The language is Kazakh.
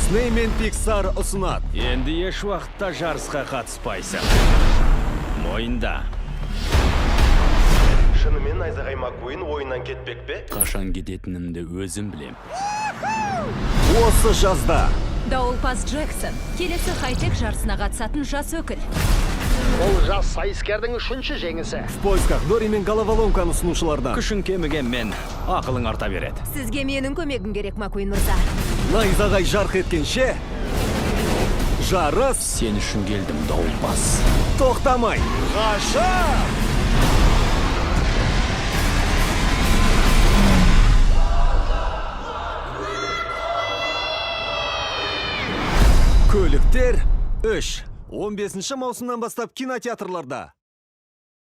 Disney мен Pixar ұсынады. Енді еш уақытта жарысқа қатыспайсың. Мойында. Шынымен Найзағай Маккуин ойыннан кетпек пе? Қашан кететінімді өзім білем. Осы жазда Дауылпаз Джексон келесі хай-тек жарысына қатысатын жас өкіл. Ол жас сайыскердің үшінші жеңісі. в поисках Дори мен головоломканы ұсынушылардан. Күшін кеміген мен, ақылың арта береді. Сізге менің көмегім керек, Маккуин мырза. Найзағай жарқ еткенше жарыс Сен үшін келдім, дауылпаз. тоқтамай. Ғашық! Көліктер 3. 15 маусымнан бастап кинотеатрларда.